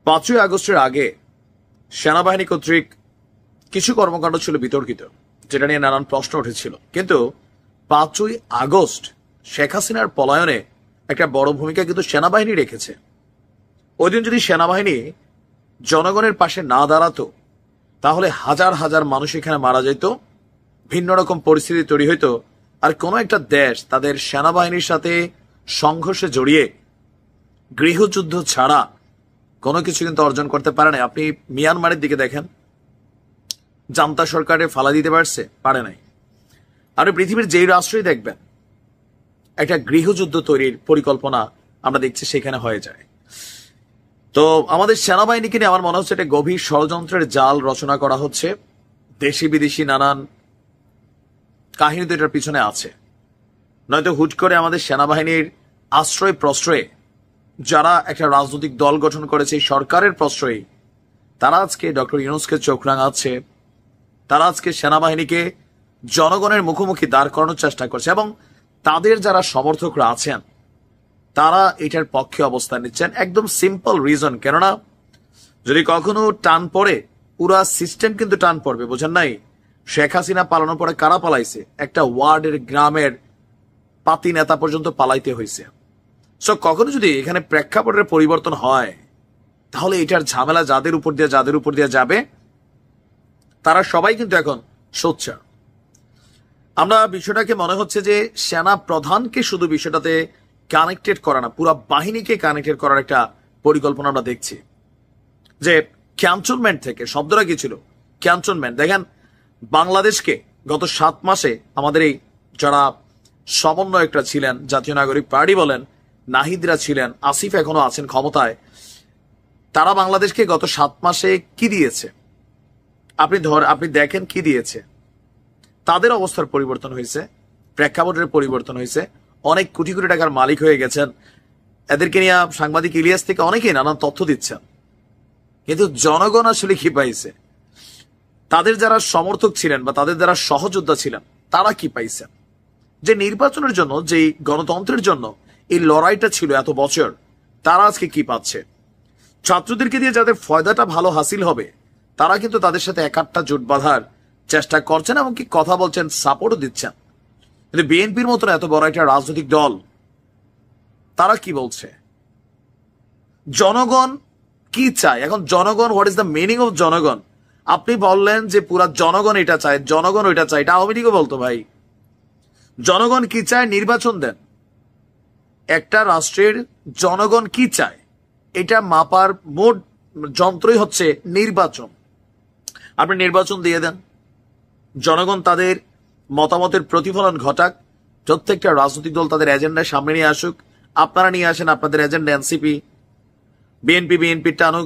5ই আগস্টের আগে সেনাবাহিনী কর্তৃক কিছু কর্মকাণ্ড ছিল বিতর্কিত, যেটা নিয়ে নানান প্রশ্ন উঠেছিল। কিন্তু 5ই আগস্ট শেখ হাসিনার পলায়নে একটা বড় ভূমিকা কিন্তু সেনাবাহিনী রেখেছে। ওই দিন যদি সেনাবাহিনী জনগণের পাশে না দাঁড়াতো, তাহলে হাজার হাজার মানুষ এখানে মারা যেত, ভিন্ন রকম পরিস্থিতি তৈরি হইতো। আর কোনো একটা দেশ তাদের সেনাবাহিনীর সাথে সংঘর্ষে জড়িয়ে গৃহযুদ্ধ ছাড়া কোনো কিছু কিন্তু অর্জন করতে পারে না। আপনি মিয়ানমারের দিকে দেখেন, জান্তা সরকারে ফালা দিতে পারে নাই। আর পৃথিবীর যেই রাষ্ট্রই দেখবেন, একটা গৃহযুদ্ধ তৈরির পরিকল্পনা আমরা দেখছি সেখানে হয়ে যায়। তো আমাদের সেনাবাহিনীকে নিয়ে আমার মনে হচ্ছে একটা গভীর ষড়যন্ত্রের জাল রচনা করা হচ্ছে। দেশি বিদেশি নানান কাহিনী তো এটার পিছনে আছে। নয়তো হুট করে আমাদের সেনাবাহিনীর আশ্রয় প্রশ্রয়ে যারা একটা রাজনৈতিক দল গঠন করেছে সরকারের প্রশ্রয়ে, তারা আজকে ডক্টর ইউনূসকে চোখ রাঙাচ্ছে, তারা আজকে সেনাবাহিনীকে জনগণের মুখোমুখি দাঁড় করানোর চেষ্টা করছে। এবং তাদের যারা সমর্থকরা আছেন তারা এটার পক্ষে অবস্থান নিচ্ছেন। একদম সিম্পল রিজন, কেননা যদি কখনো টান পড়ে পুরা সিস্টেম কিন্তু টান পড়বে, বোঝেন নাই? শেখ হাসিনা পালানোর পরে কারা পালাইছে? একটা ওয়ার্ডের গ্রামের পাতি নেতা পর্যন্ত পালাইতে হয়েছে। সো কখনো যদি এখানে প্রেক্ষাপটের পরিবর্তন হয়, তাহলে এটার ঝামেলা যাদের উপর দিয়ে যাবে তারা সবাই কিন্তু এখন সোচ্চার। আমরা বিষয়টাকে মনে হচ্ছে যে সেনা প্রধানকে শুধু বিষয়টাতে কানেক্টেড করা না, পুরো বাহিনীকে কানেক্টেড করার একটা পরিকল্পনা আমরা দেখছি। যে ক্যান্টনমেন্ট থেকে শব্দটা কি ছিল? ক্যান্টনমেন্ট। দেখেন, বাংলাদেশকে গত 7 মাসে আমাদের এই যারা সমন্বয়করা ছিলেন, জাতীয় নাগরিক পার্টি বলেন, নাহিদরা ছিলেন, আসিফ এখনো আছেন ক্ষমতায়, তারা বাংলাদেশকে গত 7 মাসে কি দিয়েছে? আপনি দেখেন কি দিয়েছে। তাদের অবস্থার পরিবর্তন হয়েছে, প্রেক্ষাপটের পরিবর্তন হয়েছে, অনেক কোটি কোটি টাকার মালিক হয়ে গেছেন। এদেরকে নিয়ে সাংবাদিক ইলিয়াস থেকে অনেকেই নানান তথ্য দিচ্ছেন। কিন্তু জনগণ আসলে কি পাইছে? তাদের যারা সমর্থক ছিলেন বা তাদের যারা সহযোদ্ধা ছিলেন তারা কি পাইছেন? যে নির্বাচনের জন্য, যে গণতন্ত্রের জন্য এই লড়াইটা ছিল এত বছর, তারা আজকে কি পাচ্ছে? ছাত্রদেরকে দিয়ে যাদের ফয়দাটা ভালো হাসিল হবে, তারা কিন্তু তাদের সাথে একাট্টা জোট বাঁধার চেষ্টা করছেন এবং কি কথা বলছেন, সাপোর্টও দিচ্ছেন। কিন্তু বিএনপির মতন এত বড় একটা রাজনৈতিক দল, তারা কি বলছে? জনগণ কি চায় এখন? জনগণ, what is the meaning of জনগণ? আপনি বললেন যে পুরা জনগণ এটা চায়, জনগণ ওইটা চায়, এটা আওয়ামী লীগও বলতো। ভাই, জনগণ কি চায়? নির্বাচন দেন। একটা রাষ্ট্রের জনগণ কি চায় এটা মাপার মোট যন্ত্রই হচ্ছে নির্বাচন। আপনি নির্বাচন দিয়ে দেন, জনগণ তাদের মতামতের প্রতিফলন ঘটাক, প্রত্যেকটা রাজনৈতিক দল তাদের এজেন্ডা সামনে নিয়ে আসুক। আপনারা নিয়ে আসেন আপনাদের এজেন্ডা, এনসিপি বিএনপির টানুক,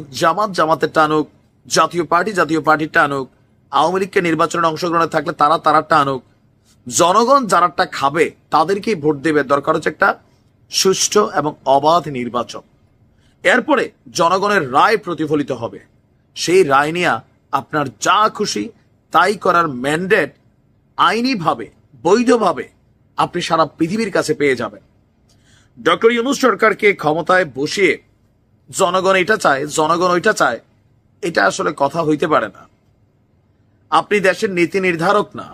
জামাতের টানুক, জাতীয় পার্টির টানুক, আওয়ামী লীগকে নির্বাচনের অংশগ্রহণে থাকলে তারা টানুক। জনগণ যারাটা খাবে তাদেরকেই ভোট দেবে। দরকার হচ্ছে একটা সুষ্ঠু এবং অবাধ নির্বাচন। এরপরে জনগণের রায় প্রতিফলিত হবে। সেই রায় নিয়ে আপনার যা খুশি তাই করার ম্যান্ডেট আইনিভাবে, বৈধভাবে আপনি সারা পৃথিবীর কাছে পেয়ে যাবেন। ডক্টর ইউনূস সরকারকে ক্ষমতায় বসিয়ে জনগণ এটা চায়, জনগণ ওইটা চায়, এটা আসলে কথা হইতে পারে না। আপনি দেশের নীতি নির্ধারক না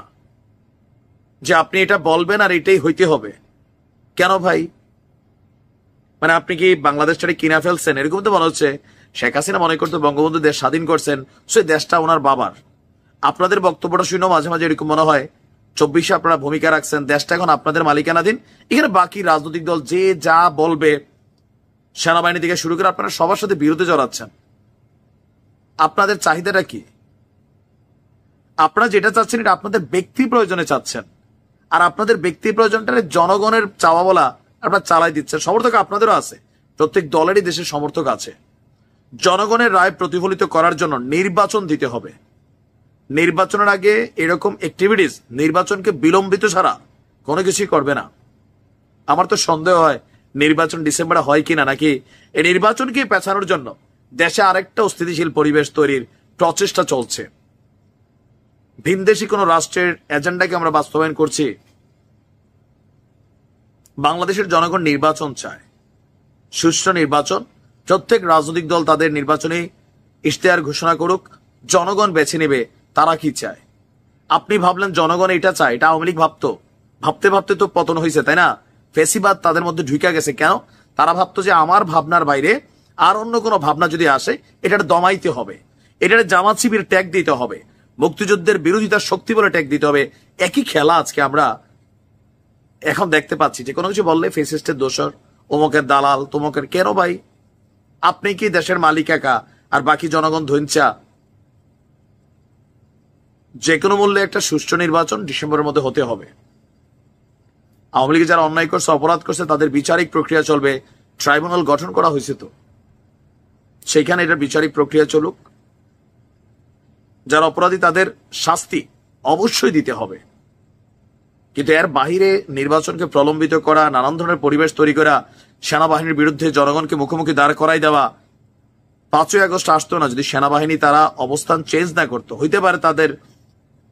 যে আপনি এটা বলবেন আর এটাই হইতে হবে। কেন ভাই? মানে আপনি কি বাংলাদেশটাকে কিনা ফেলছেন? এরকম তো মনে হচ্ছে। শেখ হাসিনা মনে করতো বঙ্গবন্ধু দেশ স্বাধীন করছেন, সে দেশটা ওনার বাবার। আপনাদের বক্তব্যটা শুনেও মাঝে মাঝে এরকম মনে হয় 24-এ আপনারা ভূমিকা রাখছেন, দেশটা এখন আপনাদের মালিকানাধীন। এখানে বাকি রাজনৈতিক দল যে যা বলবে, সেনাবাহিনী থেকে শুরু করে আপনারা সবার সাথে বিরোধে জড়াচ্ছেন। আপনাদের চাহিদাটা কি? আপনারা যেটা চাচ্ছেন এটা আপনাদের ব্যক্তি প্রয়োজনে চাচ্ছেন, আর আপনাদের ব্যক্তি প্রয়োজনটা জনগণের চাওয়া বলা আপনারা চালাই দিচ্ছেন। সমর্থক আপনাদেরও আছে, প্রত্যেক দলেরই দেশের সমর্থক আছে। জনগণের রায় প্রতিফলিত করার জন্য নির্বাচন দিতে হবে। নির্বাচনের আগে এরকম অ্যাক্টিভিটিস নির্বাচনকে বিলম্বিত ছাড়া কোনো কিছুই করবে না। আমার তো সন্দেহ হয় নির্বাচন ডিসেম্বরে হয় কিনা, নাকি এই নির্বাচনকে পেছানোর জন্য দেশে আরেকটা অস্থিতিশীল পরিবেশ তৈরির প্রচেষ্টা চলছে। ভিনদেশী কোন রাষ্ট্রের এজেন্ডাকে আমরা বাস্তবায়ন করছি? বাংলাদেশের জনগণ নির্বাচন চায়, সুষ্ঠু নির্বাচন, প্রত্যেক রাজনৈতিক দল তাদের নির্বাচনী ইশতেহার ঘোষণা করুক, জনগণ বেছে নেবে তারা কি চায়। আপনি ভাবলেন জনগণ এটা চায়, এটা আওয়ামী লীগ ভাবতো, ভাবতে ভাবতে তো পতন হয়েছে, তাই না? ফেসিবাদ তাদের মধ্যে ঢুকে গেছে। কেন? তারা ভাবতো যে আমার ভাবনার বাইরে আর অন্য কোনো ভাবনা যদি আসে এটার দমাইতে হবে, এটার জামাত শিবির ট্যাগ দিতে হবে, মুক্তিযুদ্ধের বিরোধিতার শক্তি বলে ট্যাগ দিতে হবে। একই খেলা আজকে আমরা এখন দেখতে পাচ্ছি, যে কোনো কিছু বললে ফেসিস্টের দোষর, অমুকের দালাল, তমুকের। কেন ভাই? আপনি কি দেশের মালিক একা আর বাকি জনগণ ধৈঞ্চা? যে কোনো মূল্যে একটা সুষ্ঠু নির্বাচন ডিসেম্বরের মধ্যে হতে হবে। আওয়ামী লীগে যারা অন্যায় করছে, অপরাধ করছে, তাদের বিচারিক প্রক্রিয়া চলবে। ট্রাইব্যুনাল গঠন করা হয়েছে, তো সেইখানে এটার বিচারিক প্রক্রিয়া চলুক। যারা অপরাধী তাদের শাস্তি অবশ্যই দিতে হবে, কিন্তু এর বাহিরে নির্বাচনকে প্রলম্বিত করা, নানান ধরনের পরিবেশ তৈরি করা, সেনাবাহিনীর বিরুদ্ধে জনগণকে মুখোমুখি দাঁড় করাই দেওয়া। 5ই আগস্ট আসতো না যদি সেনাবাহিনী তারা অবস্থান চেঞ্জ না করতো। হইতে পারে তাদের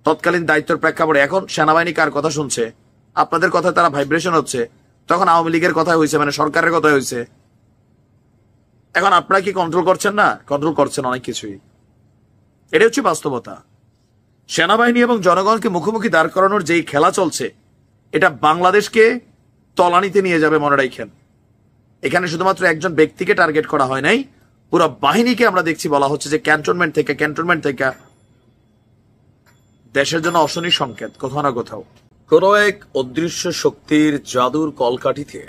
তৎকালীন দায়িত্বের প্রেক্ষাপটে এখন সেনাবাহিনী কার কথা শুনছে, আপনাদের কথায় তারা ভাইব্রেশন হচ্ছে, তখন আওয়ামী লীগের কথা হয়েছে, মানে সরকারের কথা হয়েছে। এখন আপনারা কি কন্ট্রোল করছেন না? কন্ট্রোল করছেন অনেক কিছুই। এটা হচ্ছে বাস্তবতা। সেনাবাহিনী এবং জনগণকে মুখোমুখি দাঁড় করানোর যেই খেলা চলছে, এটা বাংলাদেশকে তলানিতে নিয়ে যাবে, মনে রাখেন। এখানে শুধুমাত্র একজন ব্যক্তিকে টার্গেট করা হয় নাই, পুরো বাহিনীকে আমরা দেখছি বলা হচ্ছে যে ক্যান্টনমেন্ট থেকে দেশের জন্য অশনি সংকেত কোথাও না কোথাও। কোন এক অদৃশ্য শক্তির জাদুর কলকাঠিতে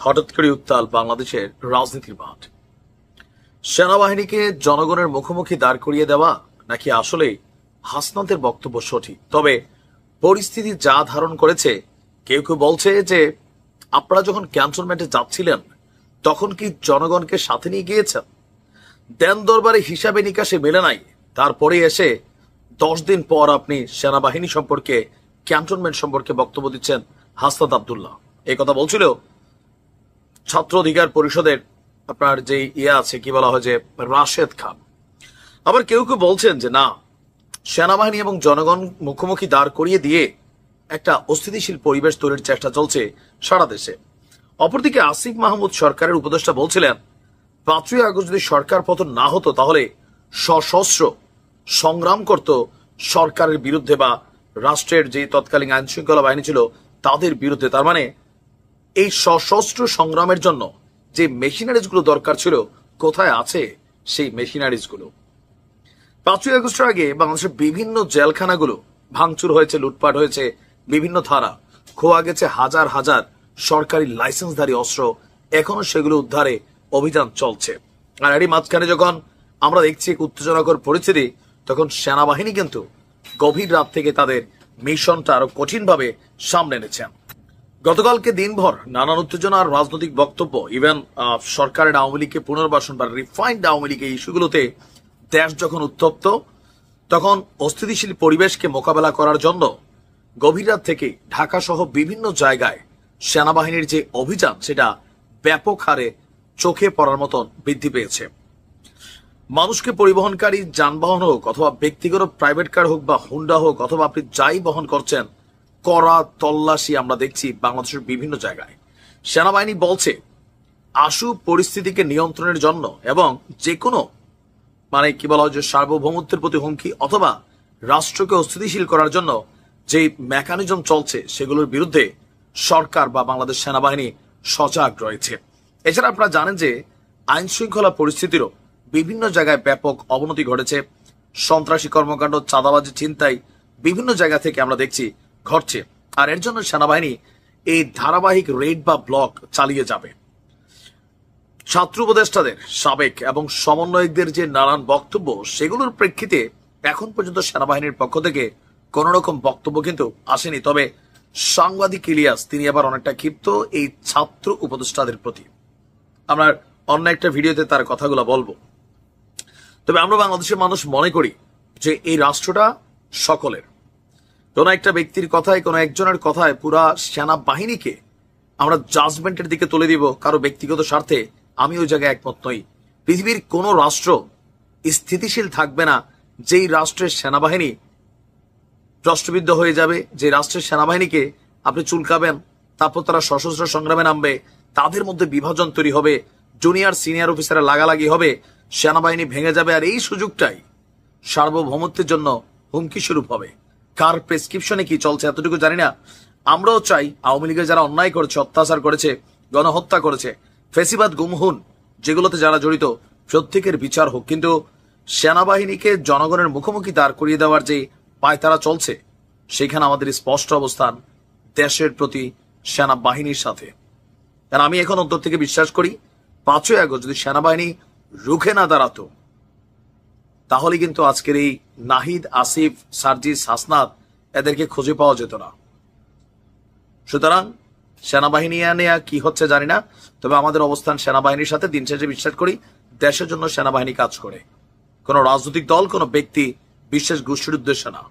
হঠাৎ করে উত্তাল বাংলাদেশের রাজনীতির মাঠ। সেনাবাহিনীকে জনগণের মুখোমুখি দাঁড় করিয়ে দেওয়া নাকি আসলে হাসনাতের বক্তব্য সঠিক? তবে পরিস্থিতি যা ধারণ করেছে, কেউ কেউ বলছে যে আপনারা যখন ক্যান্টনমেন্টে যাচ্ছিলেন তখন কি জনগণকে সাথে নিয়ে গিয়েছেন? দেন দরবারে হিসাবে নিকাশে মেলে নাই, তারপরে এসে 10 দিন পর আপনি সেনাবাহিনী সম্পর্কে, ক্যান্টনমেন্ট সম্পর্কে বক্তব্য দিচ্ছেন হাসনাত আব্দুল্লাহ। এই কথা বলছিল ছাত্র অধিকার পরিষদের আপনার যে আছে, কি বলা হয়, যে রাশেদ খান। আবার কেউ কেউ বলছেন যে না, সেনাবাহিনী এবং জনগণ মুখোমুখি দাঁড় করিয়ে দিয়ে একটা অস্থিতিশীল পরিবেশ তৈরির চেষ্টা চলছে সারা দেশে। অপরদিকে আসিফ মাহমুদ সরকারের উপদেষ্টা বলছিলেন 5ই আগস্ট যদি সরকার পতন না হতো তাহলে সশস্ত্র সংগ্রাম করত সরকারের বিরুদ্ধে বা রাষ্ট্রের যে তৎকালীন আইন শৃঙ্খলা বাহিনী ছিল তাদের বিরুদ্ধে। তার মানে এই সশস্ত্র সংগ্রামের জন্য যে মেশিনারিজ গুলো দরকার ছিল, কোথায় আছে সেই মেশিনারিজ গুলো? 5ই আগস্টের আগে বাংলাদেশের বিভিন্ন জেলখানাগুলো ভাঙচুর হয়েছে, লুটপাট হয়েছে, বিভিন্ন ধারা খোয়া গেছে, হাজার হাজার সরকারি লাইসেন্সধারী অস্ত্র এখনো সেগুলো উদ্ধারে অভিযান চলছে। আর এরই মাঝখানে যখন আমরা দেখছি উত্তেজনাকর পরিস্থিতি, তখন সেনাবাহিনী কিন্তু গভীর রাত থেকে তাদের মিশনটা আরো কঠিনভাবে সামনে এনেছেন। গতকালকে দিনভর নানান উত্তেজনার রাজনৈতিক বক্তব্য, ইভেন সরকারের আওয়ামী লীগকে পুনর্বাসন বা রিফাইন্ড আওয়ামী লীগ এই ইস্যুগুলোতে দেশ যখন উত্তপ্ত, তখন অস্থিতিশীল পরিবেশকে মোকাবেলা করার জন্য গভীর রাত থেকে ঢাকা সহ বিভিন্ন জায়গায় সেনাবাহিনীর যে অভিযান, সেটা ব্যাপক হারে চোখে পড়ার মতন বৃদ্ধি পেয়েছে। মানুষকে পরিবহনকারী যানবাহন হোক অথবা ব্যক্তিগত প্রাইভেট কার হোক বা হুন্ডা হোক, অথবা আপনি যাই বহন করছেন, কড়া তল্লাশি আমরা দেখছি বাংলাদেশের বিভিন্ন জায়গায়। সেনাবাহিনী বলছে আশু পরিস্থিতিকে নিয়ন্ত্রণের জন্য এবং যে কোনো মানে কি বলা হয় যে সার্বভৌমত্বের প্রতি হুমকি অথবা রাষ্ট্রকে অস্থিতিশীল করার জন্য যে মেকানিজম চলছে সেগুলোর বিরুদ্ধে সরকার বা বাংলাদেশ সেনাবাহিনী সজাগ রয়েছে। এছাড়া আপনারা জানেন যে আইন শৃঙ্খলা পরিস্থিতিরও বিভিন্ন জায়গায় ব্যাপক অবনতি ঘটেছে। সন্ত্রাসী কর্মকাণ্ড, চাঁদাবাজি, ছিনতাই বিভিন্ন জায়গা থেকে আমরা দেখছি ঘটছে। আর এর জন্য সেনাবাহিনী এই ধারাবাহিক রেড বা ব্লক চালিয়ে যাবে। ছাত্র উপদেষ্টাদের সাবেক এবং সমন্বয়কদের যে নানান বক্তব্য, সেগুলোর প্রেক্ষিতে এখন পর্যন্ত সেনাবাহিনীর পক্ষ থেকে কোন রকম বক্তব্য কিন্তু আসেনি। তবে সাংবাদিক ইলিয়াস তিনি আবার অনেকটা ক্ষিপ্ত এই ছাত্র উপদেষ্টাদের প্রতি। আমরা অন্য একটা ভিডিওতে তার কথাগুলো বলবো। তবে আমরা বাংলাদেশের মানুষ মনে করি যে এই রাষ্ট্রটা সকলের। কোন একটা ব্যক্তির কথায়, কোন একজনের কথায় পুরা সেনাবাহিনীকে আমরা জাজমেন্টের দিকে তুলে দিব কারো ব্যক্তিগত স্বার্থে, আমি ওই জায়গায় একমত নই। পৃথিবীর কোন রাষ্ট্র স্থিতিশীল থাকবে না যেই রাষ্ট্রের সেনাবাহিনী প্রশ্নবিদ্ধ হয়ে যাবে, যে রাষ্ট্রের সেনাবাহিনীকে আপনি চুলকাবেন, তারপর তারা সশস্ত্র সংগ্রামে নামবে, তাদের মধ্যে বিভাজন তৈরি হবে, জুনিয়র সিনিয়র অফিসারে লাগালাগি হবে, সেনাবাহিনী ভেঙে যাবে, আর এই সুযোগটাই সার্বভৌমত্বের জন্য হুমকি স্বরূপ হবে। কার প্রেসক্রিপশনে কি চলছে এতটুকু জানি না। আমরাও চাই আওয়ামী লীগের যারা অন্যায় করেছে, অত্যাচার করেছে, গণহত্যা করেছে, ফেসিবাদ, গুমহুন যেগুলোতে যারা জড়িত, প্রত্যেকের বিচার হোক। কিন্তু সেনাবাহিনীকে জনগণের মুখোমুখি দাঁড় করিয়ে দেওয়ার যে পায়তারা চলছে, সেখানে আমাদের স্পষ্ট অবস্থান দেশের প্রতি, সেনাবাহিনীর সাথে। কারণ আমি এখন অন্তর থেকে বিশ্বাস করি 5ই আগস্ট যদি সেনাবাহিনী রুখে না দাঁড়াতো, তাহলে কিন্তু আজকের এই নাহিদ, আসিফ, সার্জিস, হাসনাত এদেরকে খুঁজে পাওয়া যেত না। সুতরাং সেনাবাহিনী নিয়ে কি হচ্ছে জানি না, তবে আমাদের অবস্থান সেনাবাহিনীর সাথে। দিন শেষে বিশ্বাস করি দেশের জন্য সেনাবাহিনী কাজ করে, কোন রাজনৈতিক দল, কোন ব্যক্তি, বিশেষ গোষ্ঠীর উদ্দেশ্যে না।